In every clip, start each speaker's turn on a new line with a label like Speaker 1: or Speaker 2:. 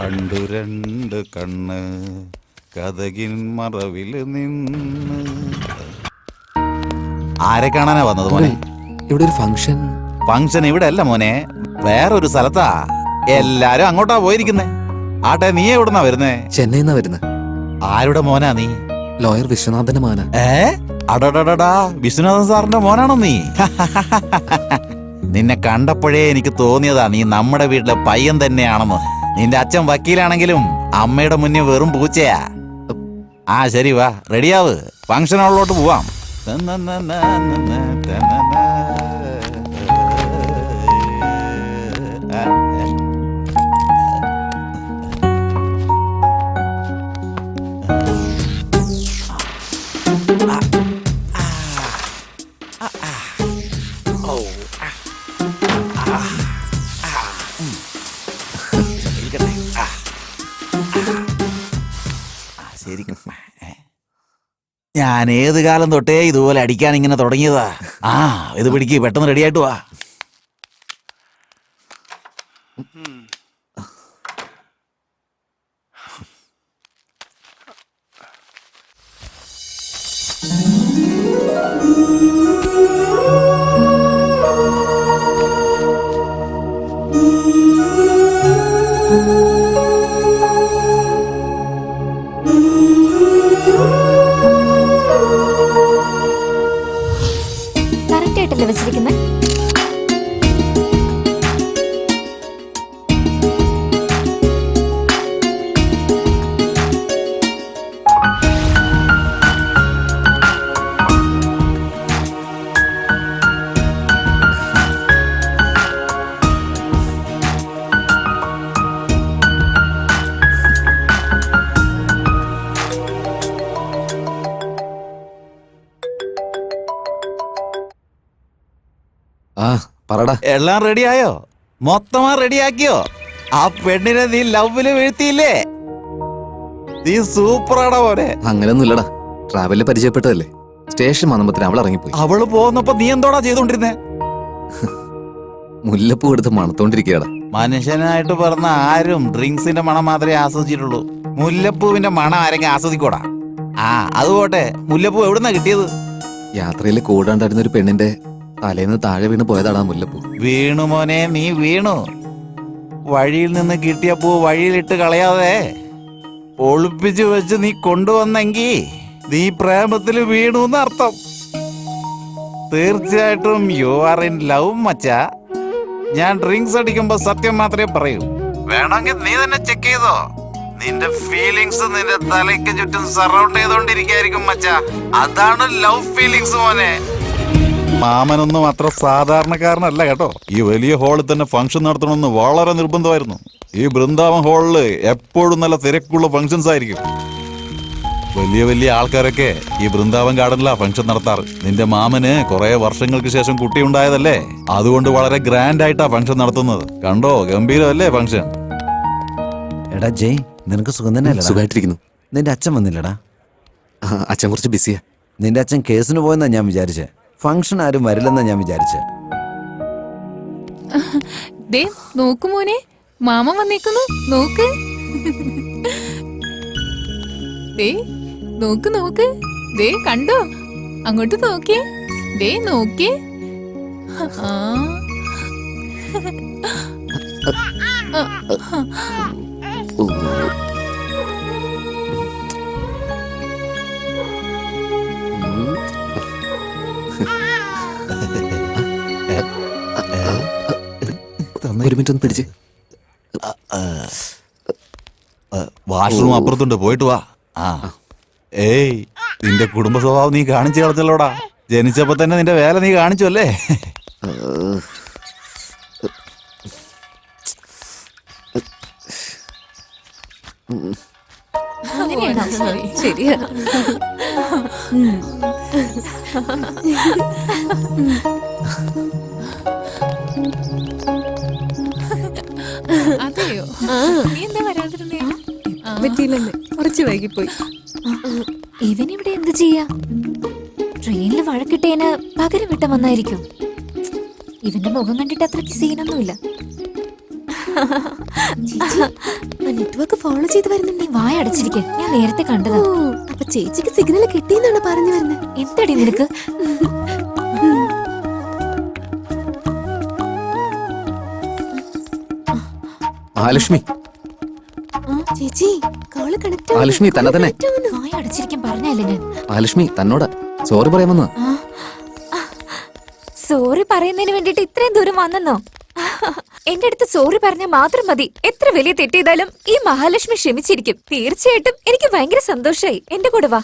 Speaker 1: കണ്ടു രണ്ട് കണ്ണ് കഥകിൻ മറവിൽ നിന്ന്. ആരെ കാണാനാ വന്നത് മോനെ?
Speaker 2: ഇവിടെ ഒരു ഫംഗ്ഷൻ.
Speaker 1: ഫംഗ്ഷൻ ഇവിടെ അല്ല മോനെ, വേറൊരു സ്ഥലത്താ. എല്ലാരും അങ്ങോട്ടാ പോയിരിക്കുന്നേ. ആട്ടെ, നീ എവിടുന്നാ വരുന്നേ?
Speaker 2: ചെന്നൈന്നാ വരുന്നത്.
Speaker 1: ആരുടെ മോനാ നീ?
Speaker 2: ലോയർ വിശ്വനാഥന്റെ മോനാ.
Speaker 1: അടടടാ, വിശ്വനാഥൻ സാറിന്റെ മോനാണോ നീ? നിന്നെ കണ്ടപ്പോഴേ എനിക്ക് തോന്നിയതാ നീ നമ്മുടെ വീട്ടിലെ പയ്യൻ തന്നെയാണെന്ന്. നിന്റെ അച്ഛൻ വക്കീലാണെങ്കിലും അമ്മയുടെ മുന്നേ വെറും പൂച്ചയാ. ആ ശരി, വാ, റെഡിയാവ്, ഫംഗ്ഷൻ ഹാളിലോട്ട് പോവാം. ഞാൻ ഏത് കാലം തൊട്ടേ ഇതുപോലെ അടിക്കാൻ ഇങ്ങനെ തുടങ്ങിയതാ. ഇത് പിടിക്ക്, പെട്ടെന്ന് റെഡിയായിട്ട് വാ.
Speaker 3: വെച്ചിരിക്കുന്നത്
Speaker 1: എല്ലാം റെഡിയായോ? മൊത്തമാ റെഡിയാക്കിയോ? ആ പെണ്ണിനെ നീ ലവില് വീഴ്ത്തിയില്ലേ? നീ സൂപ്പറാടാ മോനെ.
Speaker 2: അങ്ങനെയൊന്നും ഇല്ലടാ, ട്രാവലിൽ പരിചയപ്പെട്ടതല്ലേ. സ്റ്റേഷൻ വന്നപ്പോ അവൾ ഇറങ്ങിപ്പോയി.
Speaker 1: അവള് പോകുന്നപ്പോ നീ എന്തോടാ ചെയ്തോണ്ടിരുന്നേ?
Speaker 2: മുല്ലപ്പൂ എടുത്ത് മണത്തോണ്ടിരിക്കടാ.
Speaker 1: മനുഷ്യനായിട്ട് പറഞ്ഞ ആരും ഡ്രിങ്ക്സിന്റെ മണം മാത്രമേ ആസ്വദിച്ചിട്ടുള്ളൂ. മുല്ലപ്പൂവിന്റെ മണം ആരെങ്കിലും ആസ്വദിക്കോടാ? അതുപോട്ടെ, മുല്ലപ്പൂ എവിടുന്നാ കിട്ടിയത്?
Speaker 2: യാത്രയിൽ കൂടാണ്ടായിരുന്ന ഒരു പെണ്ണിന്റെ തലേന്ന് താഴെ വീണ് പോയതാടാ മുല്ലപ്പൂ.
Speaker 1: വീണു മോനെ, നീ വീണു. വഴിയിൽ നിന്ന് കിട്ടിയ പൂ വഴിയിലിട്ട് കളയാതെ ഒളിപ്പിച്ചു വെച്ച് നീ കൊണ്ടുവന്നെങ്കി നീ പ്രേമത്തിൽ വീണു എന്നർത്ഥം. തീർച്ചയായിട്ടും യു ആർ ഇൻ ലവ് മച്ചാ. ഞാൻ ഡ്രിങ്ക്സ് അടിക്കുമ്പോ സത്യം മാത്രമേ പറയൂ. വേണമെങ്കിൽ നീ തന്നെ ചെക്ക് ചെയ്തോ. നിന്റെ ഫീലിങ്സ് നിന്റെ തലയ്ക്ക് ചുറ്റും സറൗണ്ട് ചെയ്തോണ്ടിരിക്കായിരിക്കും മച്ചാ. അതാണ് ലവ് ഫീലിങ്സ് മോനെ. മാമനൊന്നും അത്ര സാധാരണക്കാരനല്ല കേട്ടോ. ഈ വലിയ ഹാളിൽ തന്നെ ഫംഗ്ഷൻ നടത്തണമെന്ന് വളരെ നിർബന്ധമായിരുന്നു. ഈ ബൃന്ദാവൻ ഹാളില് എപ്പോഴും നല്ല തിരക്കുള്ള ഫംഗ്ഷൻസ് ആയിരിക്കും. വലിയ വലിയ ആൾക്കാരൊക്കെ ഈ ബൃന്ദാവൻ ഗാർഡനിലാ ഫംഗ്ഷൻ നടത്താറ്. നിന്റെ മാമന് കുറെ വർഷങ്ങൾക്ക് ശേഷം കുട്ടി ഉണ്ടായതല്ലേ, അതുകൊണ്ട് വളരെ ഗ്രാൻഡ് ആയിട്ടാ ഫംഗ്ഷൻ നടത്തുന്നത്. കണ്ടോ, ഗംഭീരമല്ലേ ഫംഗ്ഷൻ?
Speaker 4: എടാ ജയ്, നിനക്ക് സുഖം തന്നെയല്ലേ?
Speaker 2: സുഖമായിട്ടിരിക്കുന്നു.
Speaker 4: നിന്റെ അച്ഛൻ വന്നില്ലടാ?
Speaker 2: അച്ഛൻ കുറച്ച് ബിസിയാ.
Speaker 4: നിന്റെ അച്ഛൻ കേസിന് പോയെന്നാ ഞാൻ വിചാരിച്ചേ. ഫംഗ്ഷൻ ആരും വരില്ലെന്നാ ഞാൻ വിചാരിച്ചേ.
Speaker 5: നോക്കു മോനെ, മാമ വന്നേക്കുന്നു. നോക്ക് നോക്ക് നോക്ക്. കണ്ടോ? അങ്ങോട്ട് നോക്കേ. നോക്കേ.
Speaker 2: ഒരു മിനിറ്റ് ഒന്ന് പിടിച്ച്.
Speaker 1: വാഷ്റൂം അപ്പുറത്തുണ്ട്, പോയിട്ട് വാ. ഏയ്, നിന്റെ കുടുംബ സ്വഭാവം നീ കാണിച്ചു കളഞ്ഞല്ലോടാ. ജനിച്ചപ്പോ തന്നെ നിന്റെ വേല നീ കാണിച്ചു അല്ലേ?
Speaker 5: ശരിയാ. അതെയോ? നീ എന്താ വരാതിരുന്നേ? പറ്റിയില്ലെന്ന്, കുറച്ച് വൈകിപ്പോയി.
Speaker 3: ഇവനിവിടെ എന്ത് ചെയ്യാ? ട്രെയിനിൽ വഴക്കിട്ടേന് പകരം വിട്ട വന്നായിരിക്കും. ഇവന്റെ മുഖം കണ്ടിട്ട് അത്രയ്ക്ക് സീനൊന്നുമില്ല.
Speaker 5: നെറ്റ്വർക്ക് ഫോളോ ചെയ്ത് വരുന്നുണ്ട്.
Speaker 3: നീ വായ അടച്ചിരിക്കെ, ഞാൻ നേരത്തെ കണ്ടതാ.
Speaker 5: അപ്പൊ ചേച്ചിക്ക് സിഗ്നൽ കിട്ടിയെന്നാണ് പറഞ്ഞു വരുന്നത്.
Speaker 3: എന്തടി നിനക്ക്?
Speaker 2: മഹാലക്ഷ്മി
Speaker 5: ചേച്ചി കോള് കണക്ട്
Speaker 2: മഹാലക്ഷ്മി തന്നെ തന്നെ
Speaker 3: വായ അടച്ചിരിക്കാൻ പറഞ്ഞല്ലേ ഞാൻ?
Speaker 2: മഹാലക്ഷ്മി തന്നോട് സോറി പറയാമെന്ന്.
Speaker 3: സോറി പറയുന്നതിന് വേണ്ടിട്ട് ഇത്രയും ദൂരം വന്നെന്നോ? എന്റെ അടുത്ത് സോറി പറഞ്ഞാൽ മാത്രം മതി. എത്ര വലിയ തെറ്റെയ്താലും ഈ മഹാലക്ഷ്മി ക്ഷമിച്ചിരിക്കും. തീർച്ചയായിട്ടും എനിക്ക് ഭയങ്കര സന്തോഷായി. എന്റെ കൂടെ വാ.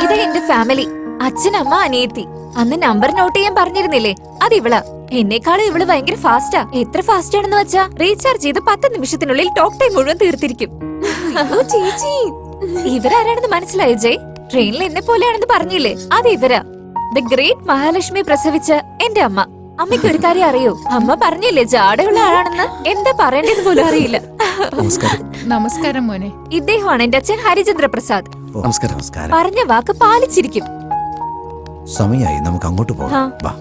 Speaker 3: ഇത് എന്റെ ഫാമിലി. അച്ഛൻ, അമ്മ, അനിയത്തി. അന്ന് നമ്പർ നോട്ട് ചെയ്യാൻ പറഞ്ഞിരുന്നില്ലേ, അത് ഇവളാ. എന്നെക്കാളും ഇവള് ഭയങ്കര ഫാസ്റ്റാ. എത്ര ഫാസ്റ്റ് ആണെന്ന് വെച്ചാ റീചാർജ് ചെയ്ത് 10 നിമിഷത്തിനുള്ളിൽ ടോക്ക് ടൈം മുഴുവൻ തീർത്തിരിക്കും.
Speaker 5: ചേച്ചി
Speaker 3: ഇവരാരാണെന്ന് മനസ്സിലായോ ജയ്? ട്രെയിനിൽ എന്നെ പോലെയാണെന്ന് പറഞ്ഞില്ലേ, അത് ഇവരാ. ദ ഗ്രേറ്റ് മഹാലക്ഷ്മി പ്രസവിച്ച എന്റെ അമ്മ. അമ്മയ്ക്ക് ഒരു കാര്യം അറിയോ? അമ്മ പറഞ്ഞില്ലേ ജാടയുള്ള ആളാണെന്ന്. എന്താ പറയേണ്ടത് പോലും അറിയില്ല.
Speaker 5: നമസ്കാരം മോനെ.
Speaker 3: ഇദ്ദേഹമാണ് എന്റെ അച്ഛൻ ഹരിചന്ദ്ര പ്രസാദ്.
Speaker 2: നമസ്കാരം.
Speaker 4: നമസ്കാരം.
Speaker 3: പറഞ്ഞ വാക്ക് പാലിച്ചിരിക്കും.
Speaker 4: സമയായി, നമുക്ക് അങ്ങോട്ട്
Speaker 3: ആ.
Speaker 4: പോകാം. വാ.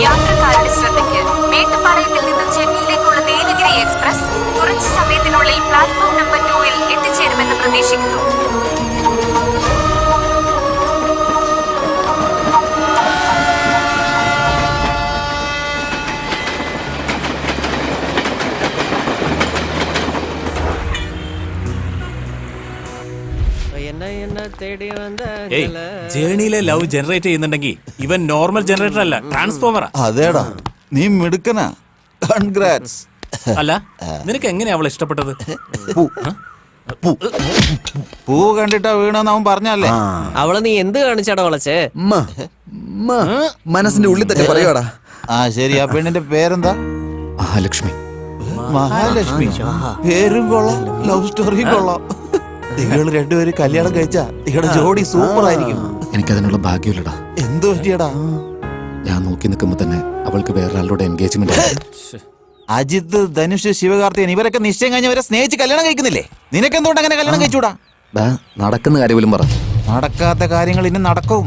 Speaker 3: യാത്രക്കാരുടെ ശ്രദ്ധയ്ക്ക്, മേട്ടുപ്പാളയത്തിൽ നിന്ന് ചെന്നൈയിലേക്കുള്ള ദേവഗിരി എക്സ്പ്രസ് കുറച്ച് സമയത്തിനുള്ളിൽ പ്ലാറ്റ്ഫോം നമ്പർ 2-ൽ എത്തിച്ചേരുമെന്ന് പ്രതീക്ഷിക്കുന്നു.
Speaker 6: ഏയ്, ജേണിയിലെ ലവ് ജനറേറ്റ് ചെയ്യുന്നുണ്ടെങ്കിൽ ഇവൻ നോർമൽ ജനറേറ്റർ അല്ല, ട്രാൻസ്ഫോമറാ.
Speaker 1: അതേടാ, നീ മിടുക്കനാ. കൺഗ്രാറ്റ്സ്.
Speaker 6: അല്ല, നിനക്ക് എങ്ങനെയാ അവളെ ഇഷ്ടപ്പെട്ടത്?
Speaker 1: പൂ കണ്ടിട്ടാ വീണെന്ന് അവൻ പറഞ്ഞല്ലേ?
Speaker 7: അവളെ നീ എന്ത് കാണിച്ചാടാ വളച്ചേ?
Speaker 2: മനസ്സിന്റെ ഉള്ളിൽ തന്നെ പറയുവാടാ.
Speaker 1: ആ ശരി, ആ പെണ്ണിന്റെ പേരെന്താ?
Speaker 2: മഹാലക്ഷ്മി.
Speaker 1: മഹാലക്ഷ്മി. പേരും കൊള്ളാം, ലവ് സ്റ്റോറിയും കൊള്ളാം. നിങ്ങൾ രണ്ടുപേരും കല്യാണം കഴിച്ചാ നിങ്ങളുടെ ജോഡി സൂപ്പർ ആയിരിക്കും.
Speaker 2: എനിക്കതിനുള്ള ഭാഗ്യമില്ലടാ.
Speaker 1: എന്ത് പറ്റിയടാ?
Speaker 2: ഞാൻ നോക്കി നിൽക്കുമ്പോ തന്നെ അവൾക്ക് വേറൊരാളുടെ എൻഗേജ്മെന്റ്.
Speaker 1: അജിത്ത്, ധനുഷ്, ശിവകാർത്തികൻ ഇവരൊക്കെ നിശ്ചയം കഴിഞ്ഞവരെ സ്നേഹിച്ച് കല്യാണം കഴിക്കുന്നില്ലേ? നിനക്കെന്തുകൊണ്ട് അങ്ങനെ കല്യാണം കഴിച്ചൂടാ?
Speaker 2: നടക്കുന്ന കാര്യം പോലും പറ.
Speaker 1: നടക്കാത്ത കാര്യങ്ങൾ ഇനി നടക്കും.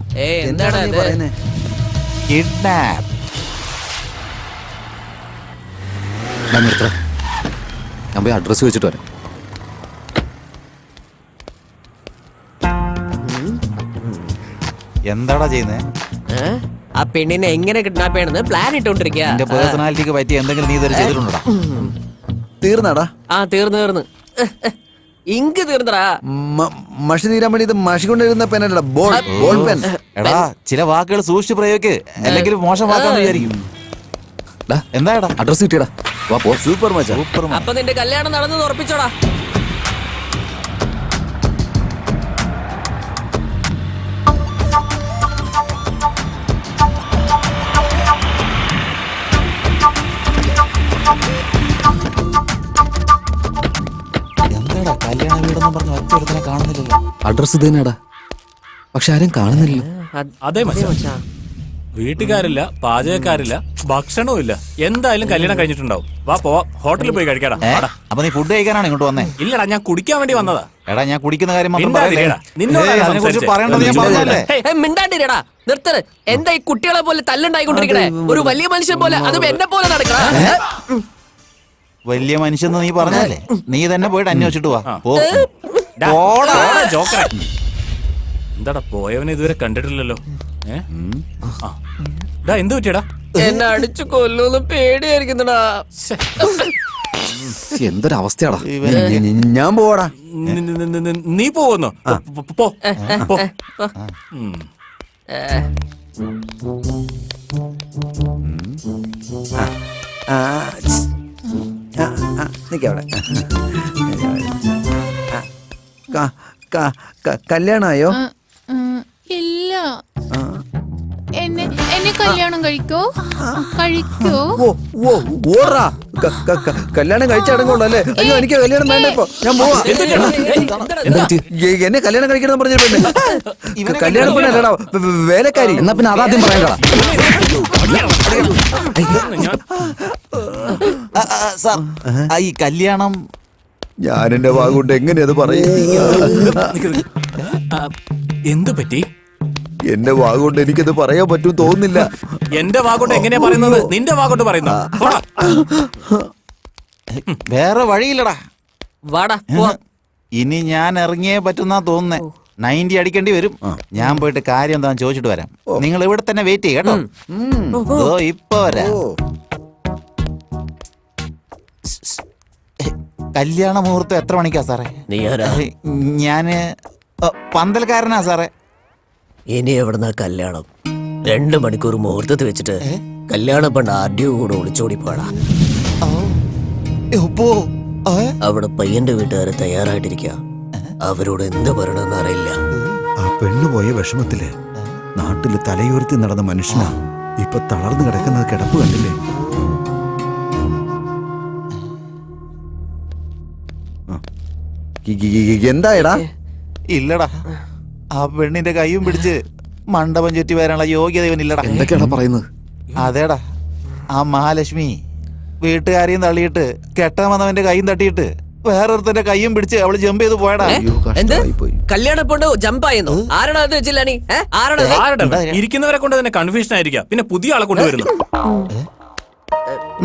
Speaker 7: എന്താടാ ഇത്?
Speaker 1: കിഡ്നാപ്പ്.
Speaker 2: ഞാൻ പോയി അഡ്രസ് വെച്ചിട്ട് വരാം.
Speaker 1: എന്താടാ ചെയ്യുന്നേ?
Speaker 7: ആ പെണ്ണിനെ എങ്ങനെ കിഡ്നാപ്പ് ചെയ്യണമെന്ന് പ്ലാൻ
Speaker 1: നിന്റെ
Speaker 7: ഇട്ടോണ്ടിരിക്കുക.
Speaker 1: പേഴ്സണാലിറ്റിക്ക് പറ്റിയ എന്തെങ്കിലും നീ ഇതുവരെ ചെയ്തിട്ടുണ്ടോടാ?
Speaker 2: തീർന്നാടാ?
Speaker 7: ആ തീർന്നു. ഇങ്ക് തീർന്നടാ.
Speaker 2: മഷി തീരാൻ വേണ്ടി ഇത് മഷി കൊണ്ടിരുന്ന പെനല്ല, ബോൾ പെൻ.
Speaker 1: എടാ, ചില വാക്കുകൾ സൂക്ഷിച്ച് പ്രയോഗിക്ക്, അല്ലെങ്കിൽ മോശം വാക്കാന്ന് വിചാരിക്കും. എന്താടാ?
Speaker 2: അഡ്രസ് കിട്ടിയടാ. വാ പോ.
Speaker 1: സൂപ്പർ മച്ചാ, സൂപ്പർ.
Speaker 7: അപ്പൊ നിന്റെ കല്യാണം നടന്നു ഉറപ്പിച്ചോടാ.
Speaker 2: അഡ്രസ് ഇത് തന്നെയാടാ, പക്ഷെ ആരും കാണുന്നില്ല.
Speaker 6: അതെ മച്ചാ, വീട്ടുകാരില്ല, പാചകക്കാരില്ല, ഭക്ഷണവും ഇല്ല. എന്തായാലും കല്യാണം കഴിഞ്ഞിട്ടുണ്ടാവും. വാ പോവാ, ഹോട്ടലിൽ പോയി കഴിക്കാടാ. വാടാ.
Speaker 1: അപ്പൊ നീ ഫുഡ് കഴിക്കാനാണ് ഇങ്ങോട്ട് വന്നേ?
Speaker 6: ഇല്ലടാ, ഞാൻ കുടിക്കാൻ വേണ്ടി വന്നതാ.
Speaker 1: എടാ ഞാൻ കുടിക്കുന്ന കാര്യം മാത്രം
Speaker 6: മിണ്ടാതിരിയെടാ. നിന്നോടാ ഞാൻ സംസാരിച്ചേ.
Speaker 1: പറയണ്ടത് ഞാൻ പറഞ്ഞല്ലേ?
Speaker 7: മിണ്ടാണ്ടിരടാ, നിർത്തത്. എന്താ ഈ കുട്ടികളെ പോലെ തല്ലുണ്ടായിക്കൊണ്ടിരിക്കണേ? ഒരു വലിയ മനുഷ്യൻ പോലെ, അതും എന്നെ പോലെ നടക്കണ.
Speaker 1: വലിയ മനുഷ്യന്ന് നീ പറഞ്ഞല്ലേ? നീ തന്നെ പോയിട്ട് അന്വേഷിച്ചിട്ട് വാ. പോ.
Speaker 6: ഡാ,
Speaker 1: പോടാ.
Speaker 6: പോടാ, ജോക്കറെ. എന്താടാ പോയവനെ ഇതുവരെ കണ്ടിട്ടില്ലല്ലോ. എന്ത് പറ്റിയടാ?
Speaker 7: എന്നെ അടിച്ചു കൊല്ലൂന്ന് പേടിയായിരിക്കുന്നടാ.
Speaker 2: എന്തൊരവസ്ഥയാടാ.
Speaker 4: ഞാൻ പോവാടാ.
Speaker 6: നീ പോകുന്നു? പോ.
Speaker 4: നിക്കവിടെ. കല്യാണമായോ?
Speaker 5: ഇല്ല. എന്നെ കല്യാണം കഴിക്കോ?
Speaker 4: ഓടാ. കല്യാണം കഴിച്ചടങ്ങുള്ളൂ അല്ലേ? അയ്യോ എനിക്ക് കല്യാണം വേണ്ട. ഇപ്പൊ ഞാൻ പോവാ. എന്നെ കല്യാണം കഴിക്കണം പറഞ്ഞ പെണ്ണ് കല്യാണം പെണ്ണല്ലടാ, വേലക്കാരി.
Speaker 2: എന്നാ പിന്നെ അതാദ്യം പറയാ.
Speaker 1: സാർ, ഈ കല്യാണം
Speaker 4: ഞാൻ എന്റെ വാഗുകൊണ്ട് എങ്ങനെ അത് പറയും?
Speaker 6: എന്ത് പറ്റി?
Speaker 4: എന്റെ വാഗുകൊണ്ട് എനിക്കത് പറയാൻ പറ്റും തോന്നുന്നില്ല.
Speaker 6: എന്റെ വാഗോട്ട് എങ്ങനെയാ പറയുന്നത്? നിന്റെ വാഗോട്ട് പറയുന്ന?
Speaker 1: വേറെ വഴിയില്ലടാ.
Speaker 7: വാടാ.
Speaker 1: ഇനി ഞാൻ ഇറങ്ങിയേ പറ്റുന്നാ തോന്നുന്നേ. 90 അടിക്കേണ്ടി വരും. ഞാൻ പോയിട്ട് കാര്യം എന്താന്ന് ചോദിച്ചിട്ട് വരാം. നിങ്ങൾ ഇവിടെ തന്നെ വെയിറ്റ് ചെയ്യ കേട്ടോ. ഇപ്പൊ വരാം. കല്യാണ മുഹൂർത്തം എത്ര മണിക്കാ സാറേ?
Speaker 7: നീ ആരാ?
Speaker 1: ഞാന് പന്തൽക്കാരനാ സാറേ.
Speaker 7: ഇനി എവിടുന്ന കല്യാണം? 2 മണിക്കൂർ മുഹൂർത്തത്തിൽ വെച്ചിട്ട് കല്യാണ പെണ്ണ് ആദ്യം കൂടെ ഒളിച്ചോടി പോടാ. അവിടെ പയ്യന്റെ വീട്ടുകാരെ തയ്യാറായിട്ടിരിക്കുക. അവരോട് എന്ത് പറയണമെന്ന് അറിയില്ല.
Speaker 4: ആ പെണ്ണു പോയ വിഷമത്തില് നാട്ടില് തലയുയർത്തി നടന്ന മനുഷ്യനാ ഇപ്പൊ തളർന്നു കിടക്കുന്നത്. കിടപ്പ് കണ്ടില്ലേ? എന്തായടാ?
Speaker 1: ഇല്ലടാ, ആ പെണ്ണിന്റെ കൈയും പിടിച്ച് മണ്ഡപം ചുറ്റി വരാനുള്ള യോഗ്യത ഇവനില്ലടാ.
Speaker 2: എന്തൊക്കെയാടാ പറയുന്നത്?
Speaker 1: അതേടാ, ആ മഹാലക്ഷ്മി വീട്ടുകാരെയും തള്ളിയിട്ട് കെട്ടാൻ വന്നവന്റെ കൈയും തട്ടിയിട്ട് വേറൊരുത്തന്റെ കൈയും പിടിച്ച് അവള് ജമ്പ് ചെയ്ത് പോയടാ.
Speaker 7: എന്ത് കല്യാണ പെണ്ണ് ജമ്പായിരുന്നു? ആരാണ് അത് വെച്ചില്ല? നീ
Speaker 6: ആരുടെ? ഇരിക്കുന്നവരെ കൊണ്ട് തന്നെ കൺഫ്യൂഷൻ ആയിരിക്കാം. പിന്നെ പുതിയ ആളെ കൊണ്ടുവരുന്നു.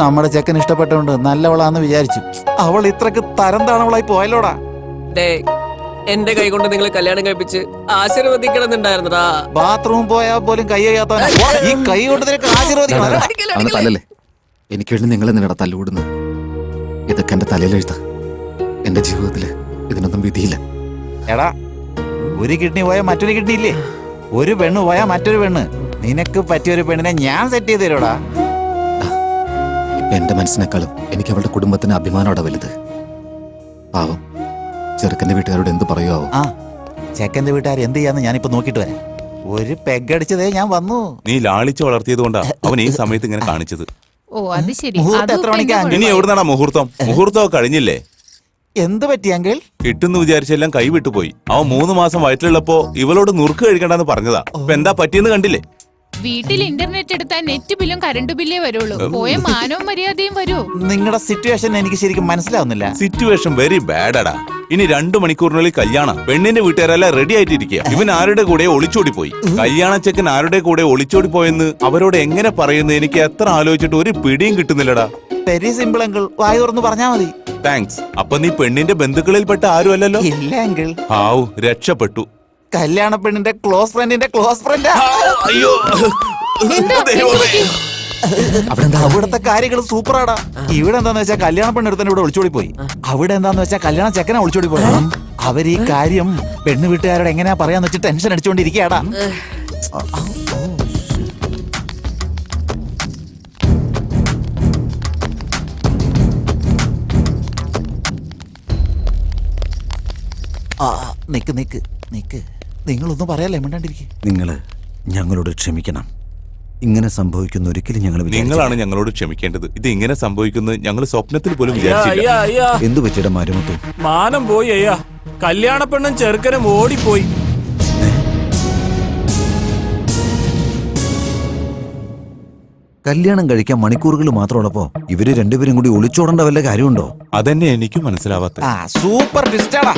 Speaker 1: നമ്മുടെ ചെക്കൻ ഇഷ്ടപ്പെട്ടോണ്ട് നല്ലവളാന്ന് വിചാരിച്ചു. അവൾ ഇത്രക്ക് തരം താണവളായി പോയല്ലോടാ.
Speaker 7: എന്റെ കൈ കൊണ്ട് നിങ്ങൾ കല്യാണം കഴിപ്പിച്ച് ആശീർവദിക്കണമെന്നുണ്ടായിരുന്നടാ.
Speaker 1: ബാത്റൂം പോയാൽ പോലും കൈ കഴിയാത്തവനാ. ഈ കൈ കൊണ്ട് നിനക്ക് ആശീർവദിക്കണം.
Speaker 2: അവന് തല്ലല്ലേ? എനിക്ക് വേണ്ടി നിങ്ങൾ എന്തിനാ തല്ലുകൂടുന്നത്? ഇതൊക്കെ എന്റെ തലയിലെഴുത്ത. എന്റെ ജീവിതത്തില് ഇതിനൊന്നും വിധിയില്ല.
Speaker 1: എടാ, ഒരു കിഡ്നി പോയാൽ മറ്റൊരു കിഡ്നി ഇല്ലേ? ഒരു പെണ്ണ് പോയാൽ മറ്റൊരു പെണ്ണ്. നിനക്ക് പറ്റിയൊരു പെണ്ണിനെ ഞാൻ സെറ്റ് ചെയ്ത് തരുടാ.
Speaker 2: ഇപ്പൊ എന്റെ മനസ്സിനേക്കാളും എനിക്ക് അവളുടെ കുടുംബത്തിന് അഭിമാനോടെ വലുത്. പാവം ചെറുക്കന്റെ വീട്ടുകാരോട് എന്ത് പറയുവോ?
Speaker 1: ആ ചെക്കന്റെ വീട്ടുകാർ എന്ത് ചെയ്യാന്ന് ഞാനിപ്പോ നോക്കിട്ട് വരാം. ഒരു പെഗടിച്ചതേ ഞാൻ വന്നു.
Speaker 8: നീ ലാളിച്ച് വളർത്തിയത് കൊണ്ടാ അവൻ ഈ സമയത്ത് ഇങ്ങനെ കാണിച്ചത്.
Speaker 5: ഓ അത് ശരി.
Speaker 1: മുഹൂർത്തം എത്ര മണിക്കാ?
Speaker 8: ഇനി എവിടുന്നാടാ മുഹൂർത്തം? മുഹൂർത്തം കഴിഞ്ഞില്ലേ?
Speaker 1: എന്ത് പറ്റി അങ്കിൾ?
Speaker 8: കിട്ടുന്നു വിചാരിച്ചെല്ലാം കൈവിട്ടുപോയി. അവൻ 3 മാസം വയറ്റിലുള്ളപ്പോ ഇവളോട് നുറുക്ക് കഴിക്കണ്ടെന്ന് പറഞ്ഞതാ. ഇപ്പൊ എന്താ പറ്റിയെന്ന് കണ്ടില്ലേ?
Speaker 5: വീട്ടിൽ ഇന്റർനെറ്റ് എടുത്താൽ നെറ്റ് ബില്ലും കറണ്ട് ബില്ലേ വരുള്ളൂ. പോയ മാനവും മര്യാദയും വരൂ.
Speaker 1: നിങ്ങളുടെ സിറ്റുവേഷൻ എനിക്ക് ശരിക്കും മനസ്സിലാവുന്നില്ല.
Speaker 8: സിറ്റുവേഷൻ വെരി ബാഡാടാ. ഇനി 2 മണിക്കൂറിനുള്ളിൽ കല്യാണം. പെണ്ണിന്റെ വീട്ടുകാരെല്ലാം റെഡി ആയിട്ടിരിക്കുക. ഇവൻ ആരുടെ കൂടെ ഒളിച്ചോടി പോയി? കല്യാണ ചെക്കൻ ആരുടെ കൂടെ ഒളിച്ചോടി പോയെന്ന് അവരോട് എങ്ങനെ പറയുന്നു? എനിക്ക് എത്ര ആലോചിച്ചിട്ട് ഒരു പിടിയും കിട്ടുന്നില്ലടാ.
Speaker 1: വെരി സിമ്പിൾ അങ്കിൾ, വായി തുറന്ന് പറഞ്ഞാ മതി.
Speaker 8: താങ്ക്സ്. അപ്പൊ നീ പെണ്ണിന്റെ ബന്ധുക്കളിൽപ്പെട്ട ആരും അല്ലല്ലോ?
Speaker 1: ഇല്ല അങ്കിൾ.
Speaker 8: ആവു, രക്ഷപ്പെട്ടു.
Speaker 1: കല്യാണ പെണ്ണിന്റെ ക്ലോസ് ഫ്രണ്ടിന്റെ ക്ലോസ് ഫ്രണ്ടാ.
Speaker 8: അയ്യോ
Speaker 1: അവിടുത്തെ കാര്യങ്ങൾ സൂപ്പറാടാ. ഇവിടെ എന്താന്ന് വെച്ചാൽ കല്യാണ പെണ്ണെടുത്തന്നെ ഇവിടെ ഒളിച്ചോടി പോയി. അവിടെ എന്താന്ന് വെച്ചാൽ കല്യാണ ചെക്കനെ ഒളിച്ചോടി പോയി. അവർ ഈ കാര്യം പെണ്ണ് വീട്ടുകാരോട് എങ്ങനെയാ പറയാന്ന് വെച്ച് ടെൻഷൻ അടിച്ചോണ്ടിരിക്കയാടാ. നിക്ക് നിക്ക് നിക്ക്, നിങ്ങളൊന്നും പറയാല്ലേ, മിണ്ടാണ്ടിരിക്കും.
Speaker 4: നിങ്ങള് ഞങ്ങളോട് ക്ഷമിക്കണം. ഇങ്ങനെ സംഭവിക്കുന്ന ഒരിക്കലും ഞങ്ങൾ
Speaker 8: നിങ്ങളാണ് ഞങ്ങളോട് ക്ഷമിക്കേണ്ടത്. ഇത് ഇങ്ങനെ സംഭവിക്കുന്നത് ഞങ്ങൾ സ്വപ്നത്തിൽ പോലും വിചാരിച്ചില്ല.
Speaker 4: എന്തു പറ്റിയുടെ മരുമത്തും
Speaker 6: മാനം പോയി അയ്യാ. കല്യാണ പെണ്ണും ചെറുക്കനും ഓടിപ്പോയി.
Speaker 4: കല്യാണം കഴിക്കാൻ മണിക്കൂറുകൾ മാത്രമുള്ളപ്പോ ഇവര് രണ്ടുപേരും കൂടി ഒളിച്ചോടേണ്ട വല്ല കാര്യമുണ്ടോ?
Speaker 8: അതന്നെ എനിക്കും മനസ്സിലാവാത്ത.
Speaker 1: ആ സൂപ്പർ ട്വിസ്റ്റാടാ.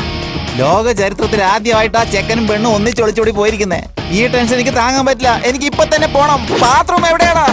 Speaker 1: ലോക ചരിത്രത്തിൽ ആദ്യമായിട്ട് ആ ചെക്കനും പെണ്ണും ഒന്നിച്ചൊളിച്ചോടി പോയിരിക്കുന്നേ. ഈ ടെൻഷൻ എനിക്ക് താങ്ങാൻ പറ്റില്ല. എനിക്ക് ഇപ്പൊ തന്നെ പോണം. ബാത്റൂം എവിടെയാടാ?